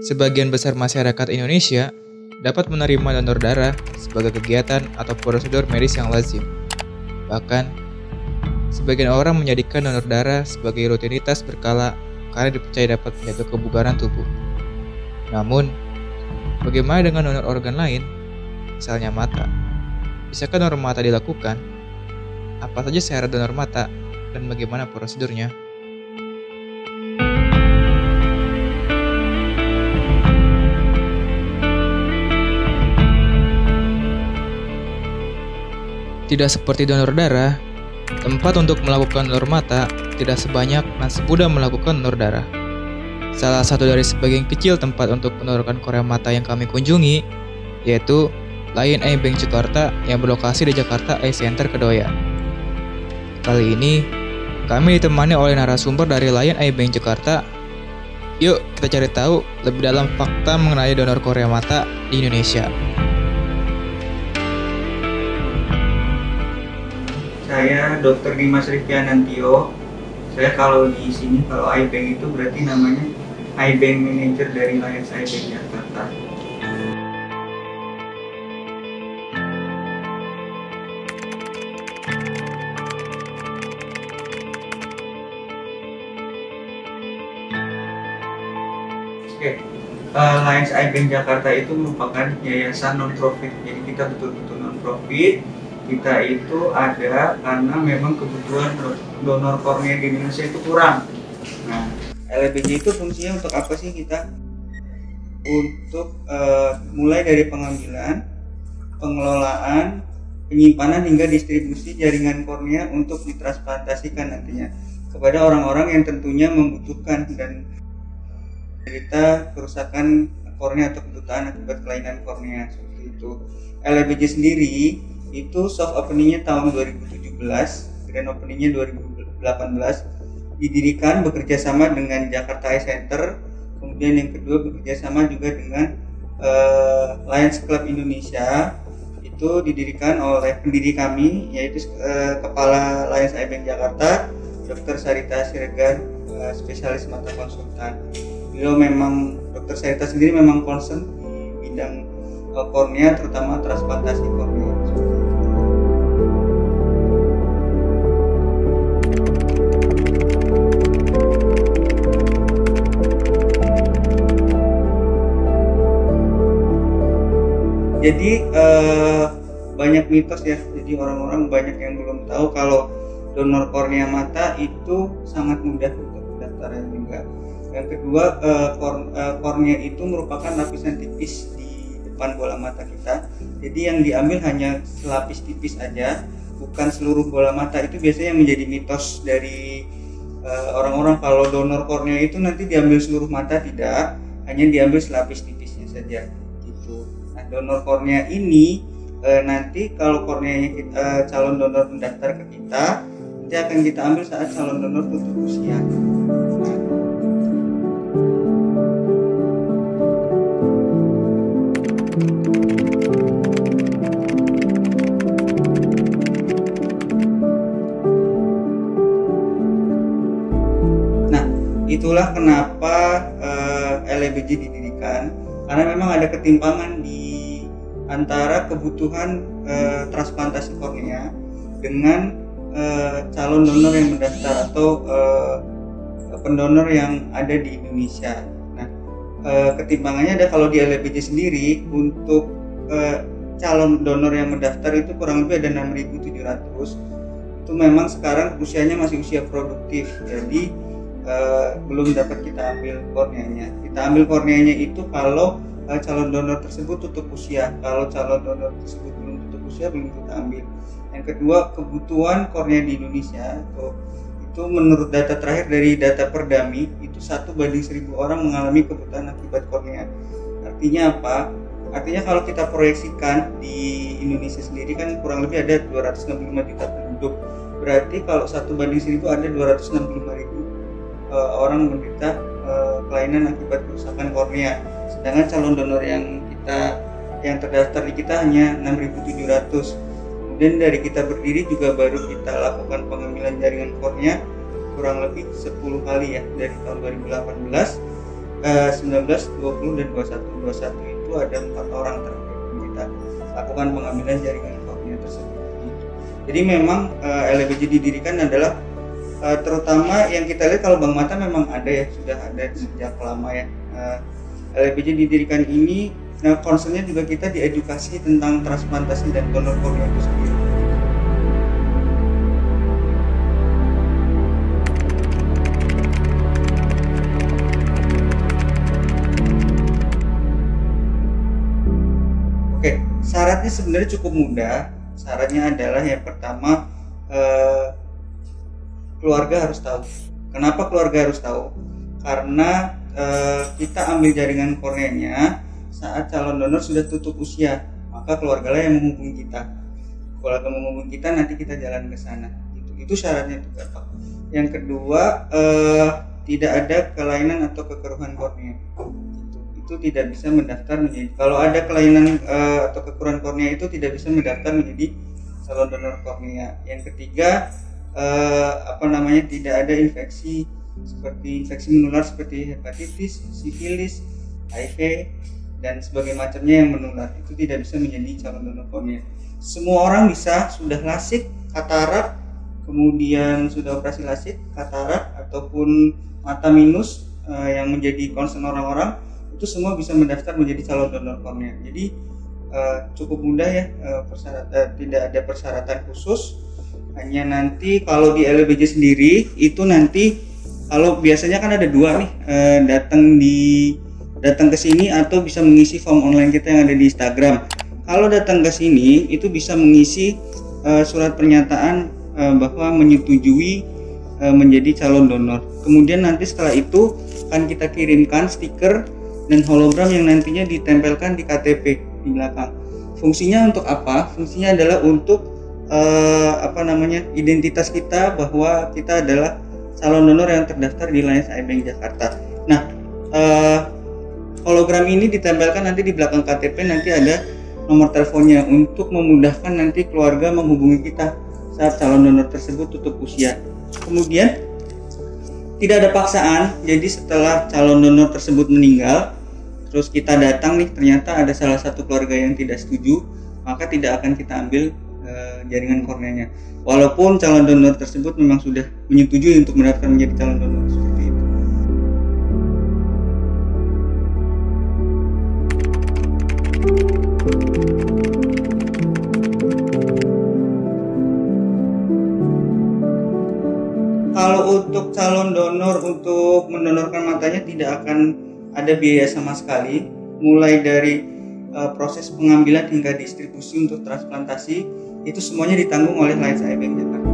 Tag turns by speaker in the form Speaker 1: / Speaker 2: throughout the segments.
Speaker 1: Sebagian besar masyarakat Indonesia dapat menerima donor darah sebagai kegiatan atau prosedur medis yang lazim. Bahkan, sebagian orang menjadikan donor darah sebagai rutinitas berkala karena dipercaya dapat menjaga kebugaran tubuh. Namun, bagaimana dengan donor organ lain, misalnya mata? Bisakah donor mata dilakukan? Apa saja syarat donor mata dan bagaimana prosedurnya? Tidak seperti donor darah, tempat untuk melakukan donor mata tidak sebanyak dan semudah melakukan donor darah. Salah satu dari sebagian kecil tempat untuk pendonoran kornea mata yang kami kunjungi, yaitu Lion Eye Bank Jakarta yang berlokasi di Jakarta Eye Center Kedoya. Kali ini, kami ditemani oleh narasumber dari Lion Eye Bank Jakarta. Yuk, kita cari tahu lebih dalam fakta mengenai donor kornea mata di Indonesia.
Speaker 2: Saya Dr. Dimas Rifki Anantio. Saya kalau di sini kalau Eye Bank itu berarti namanya Eye Bank Manager dari Lion Eye Bank Jakarta. Lions Eye Bank Jakarta itu merupakan yayasan non-profit. Jadi kita betul-betul non-profit. Kita itu ada karena memang kebutuhan donor kornea di Indonesia itu kurang. Nah, LBJ itu fungsinya untuk apa sih kita? Untuk mulai dari pengambilan, pengelolaan, penyimpanan hingga distribusi jaringan kornea untuk ditransplantasikan nantinya kepada orang-orang yang tentunya membutuhkan dan menderita kerusakan kornea atau kebutaan akibat kelainan kornea seperti itu. LBJ sendiri itu soft openingnya tahun 2017, grand openingnya 2018, didirikan bekerja sama dengan Jakarta Eye Center, kemudian yang kedua bekerja sama juga dengan Lions Club Indonesia. Itu didirikan oleh pendiri kami, yaitu Kepala Lions Eye Bank Jakarta, Dr. Sarita Siregar, spesialis mata konsultan. Beliau memang, Dr. Sarita sendiri memang concern di bidang kornea, terutama transplantasi kornea. Jadi banyak mitos ya, jadi orang-orang banyak yang belum tahu kalau donor kornea mata itu sangat mudah untuk pendaftaran juga. Yang kedua, kornea itu merupakan lapisan tipis di depan bola mata kita. Jadi yang diambil hanya selapis tipis aja, bukan seluruh bola mata. Itu biasanya yang menjadi mitos dari orang-orang kalau donor kornea itu nanti diambil seluruh mata. Tidak, hanya diambil selapis tipisnya saja gitu. Nah, donor kornea ini nanti kalau korneanya calon donor mendaftar ke kita, nanti akan kita ambil saat calon donor tutup usia. Itulah kenapa LBJ didirikan, karena memang ada ketimpangan di antara kebutuhan transplantasi kornea dengan calon donor yang mendaftar atau pendonor yang ada di Indonesia. Nah, ketimpangannya ada kalau di LBJ sendiri untuk calon donor yang mendaftar itu kurang lebih ada 6.700. Itu memang sekarang usianya masih usia produktif, jadi belum dapat kita ambil korneanya. Kita ambil korneanya itu kalau calon donor tersebut tutup usia. Kalau calon donor tersebut belum tutup usia, belum kita ambil. Yang kedua, kebutuhan kornea di Indonesia itu menurut data terakhir dari data Perdami itu 1/1000 orang mengalami kebutuhan akibat kornea. Artinya apa? Artinya kalau kita proyeksikan di Indonesia sendiri kan kurang lebih ada 265 juta penduduk. Berarti kalau 1/1000 ada 265.000 orang menderita kelainan akibat kerusakan kornea. Sedangkan calon donor yang terdaftar di kita hanya 6.700. Kemudian dari kita berdiri juga baru kita lakukan pengambilan jaringan kornea kurang lebih 10 kali ya, dari tahun 2018 19, 20 dan 21. 21 itu ada 4 orang terakhir kita lakukan pengambilan jaringan kornea tersebut. Jadi memang LBJ didirikan adalah terutama yang kita lihat kalau bank mata memang ada ya, sudah ada sejak lama ya. LBJ didirikan ini concernnya juga kita diedukasi tentang transplantasi dan donor kornea itu sendiri. Oke, syaratnya sebenarnya cukup mudah. Syaratnya adalah yang pertama keluarga harus tahu. Kenapa keluarga harus tahu? Karena kita ambil jaringan korneanya saat calon donor sudah tutup usia, maka keluarga lah yang menghubungi kita. Keluarga menghubungi kita, nanti kita jalan ke sana. Itu syaratnya itu gampang. Yang kedua, tidak ada kelainan atau kekeruhan kornea. Itu tidak bisa mendaftar menjadi, kalau ada kelainan atau kekurangan kornea itu tidak bisa mendaftar menjadi calon donor kornea. Yang ketiga, tidak ada infeksi seperti infeksi menular seperti hepatitis, sifilis, HIV dan sebagainya macamnya yang menular, itu tidak bisa menjadi calon donor kornea. Semua orang bisa, sudah lasik, katarak, kemudian sudah operasi lasik, katarak ataupun mata minus yang menjadi concern orang-orang, itu semua bisa mendaftar menjadi calon donor kornea. Jadi cukup mudah ya, tidak ada persyaratan khusus. Hanya nanti kalau di LBJ sendiri itu nanti kalau biasanya kan ada dua nih, datang ke sini atau bisa mengisi form online kita yang ada di Instagram. Kalau datang ke sini itu bisa mengisi surat pernyataan bahwa menyetujui menjadi calon donor. Kemudian nanti setelah itu akan kita kirimkan stiker dan hologram yang nantinya ditempelkan di KTP di belakang. Fungsinya untuk apa? Fungsinya adalah untuk identitas kita bahwa kita adalah calon donor yang terdaftar di Alliance Eye Bank Jakarta. Nah, hologram ini ditempelkan nanti di belakang KTP, nanti ada nomor teleponnya untuk memudahkan nanti keluarga menghubungi kita saat calon donor tersebut tutup usia. Kemudian tidak ada paksaan, jadi setelah calon donor tersebut meninggal, terus kita datang nih, ternyata ada salah satu keluarga yang tidak setuju, maka tidak akan kita ambil jaringan korneanya. Walaupun calon donor tersebut memang sudah menyetujui untuk mendaftar menjadi calon donor seperti itu. Kalau untuk calon donor untuk mendonorkan matanya tidak akan ada biaya sama sekali, mulai dari proses pengambilan hingga distribusi untuk transplantasi itu semuanya ditanggung oleh Alliance Eye Bank Jakarta.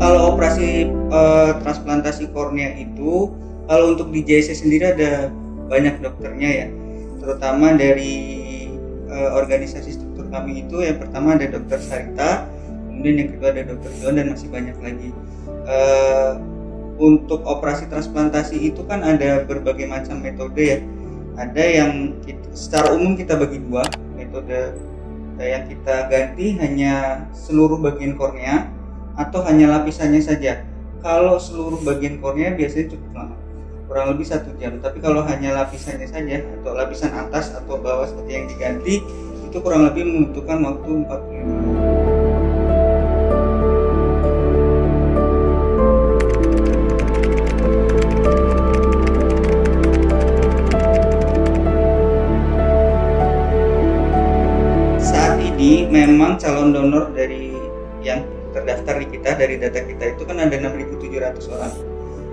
Speaker 2: Kalau operasi transplantasi kornea itu, kalau untuk di JIC sendiri ada banyak dokternya ya, terutama dari organisasi struktur kami itu yang pertama ada Dr. Sarita, kemudian yang kedua ada Dr. John dan masih banyak lagi. Untuk operasi transplantasi itu kan ada berbagai macam metode ya. Ada yang secara umum kita bagi dua, metode yang kita ganti hanya seluruh bagian kornea atau hanya lapisannya saja. Kalau seluruh bagian kornea biasanya cukup lama, kurang lebih 1 jam. Tapi kalau hanya lapisannya saja atau lapisan atas atau bawah seperti yang diganti, itu kurang lebih membutuhkan waktu 45 menit. Memang calon donor dari yang terdaftar di kita, dari data kita itu kan ada 6.700 orang.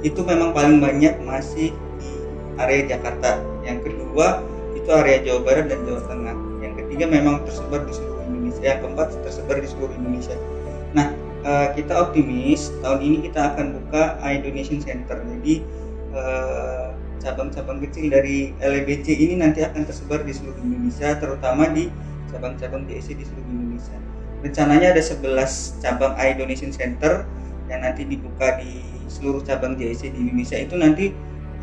Speaker 2: Itu memang paling banyak masih di area Jakarta. Yang kedua itu area Jawa Barat dan Jawa Tengah. Yang ketiga memang tersebar di seluruh Indonesia. Yang keempat tersebar di seluruh Indonesia. Nah, kita optimis tahun ini kita akan buka Eye Donation Center. Jadi cabang-cabang kecil dari LBJ ini nanti akan tersebar di seluruh Indonesia, terutama di cabang-cabang JIC di seluruh Indonesia. Rencananya ada 11 cabang Eye Donation Center yang nanti dibuka di seluruh cabang JIC di Indonesia. Itu nanti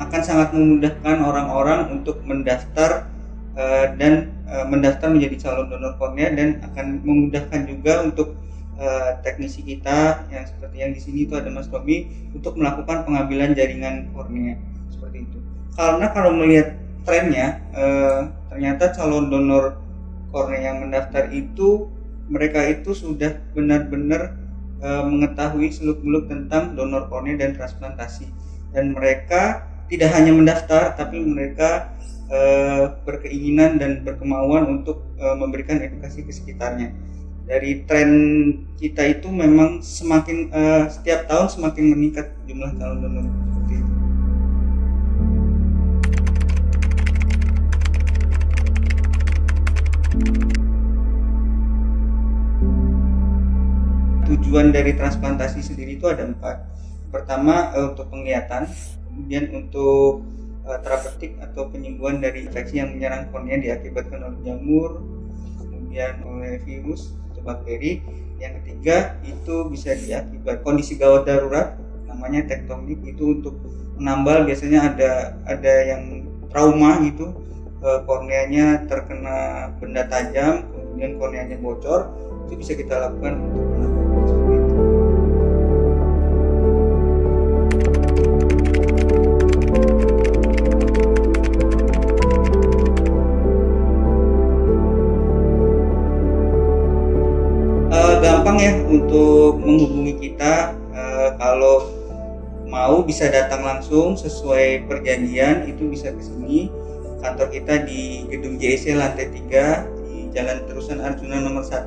Speaker 2: akan sangat memudahkan orang-orang untuk mendaftar mendaftar menjadi calon donor kornea, dan akan memudahkan juga untuk teknisi kita yang seperti yang di sini itu ada Mas Robi untuk melakukan pengambilan jaringan kornea seperti itu. Karena kalau melihat trennya, ternyata calon donor kornea yang mendaftar itu mereka itu sudah benar-benar mengetahui seluk-beluk tentang donor kornea dan transplantasi, dan mereka tidak hanya mendaftar tapi mereka berkeinginan dan berkemauan untuk memberikan edukasi ke sekitarnya. Dari tren kita itu memang semakin setiap tahun semakin meningkat jumlah calon donor seperti itu. Tujuan dari transplantasi sendiri itu ada 4. Pertama, untuk penglihatan, kemudian untuk terapeutik atau penyembuhan dari infeksi yang menyerang kornea diakibatkan oleh jamur, kemudian oleh virus atau bakteri. Yang ketiga itu bisa diakibat kondisi gawat darurat, namanya tektonik, itu untuk menambal. Biasanya ada yang trauma gitu, korneanya terkena benda tajam, kemudian korneanya bocor, itu bisa kita lakukan untuk penambalan seperti itu. Gampang ya untuk menghubungi kita, kalau mau bisa datang langsung sesuai perjanjian, itu bisa ke sini. Kantor kita di gedung JEC lantai 3 di Jalan Terusan Arjuna nomor 1,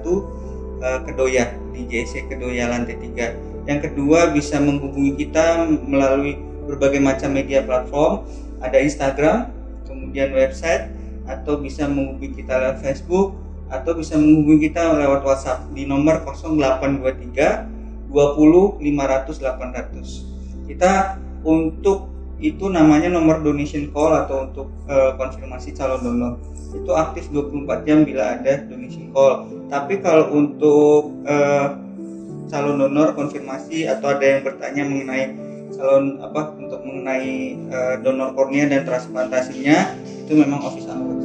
Speaker 2: Kedoya, di JEC Kedoya lantai 3. Yang kedua, bisa menghubungi kita melalui berbagai macam media platform, ada Instagram, kemudian website, atau bisa menghubungi kita lewat Facebook, atau bisa menghubungi kita lewat WhatsApp di nomor 0823 20 500 800. Kita untuk itu namanya nomor donation call atau untuk konfirmasi calon donor. Itu aktif 24 jam bila ada donation call. Tapi kalau untuk calon donor konfirmasi atau ada yang bertanya mengenai mengenai donor kornea dan transplantasinya, itu memang office hour.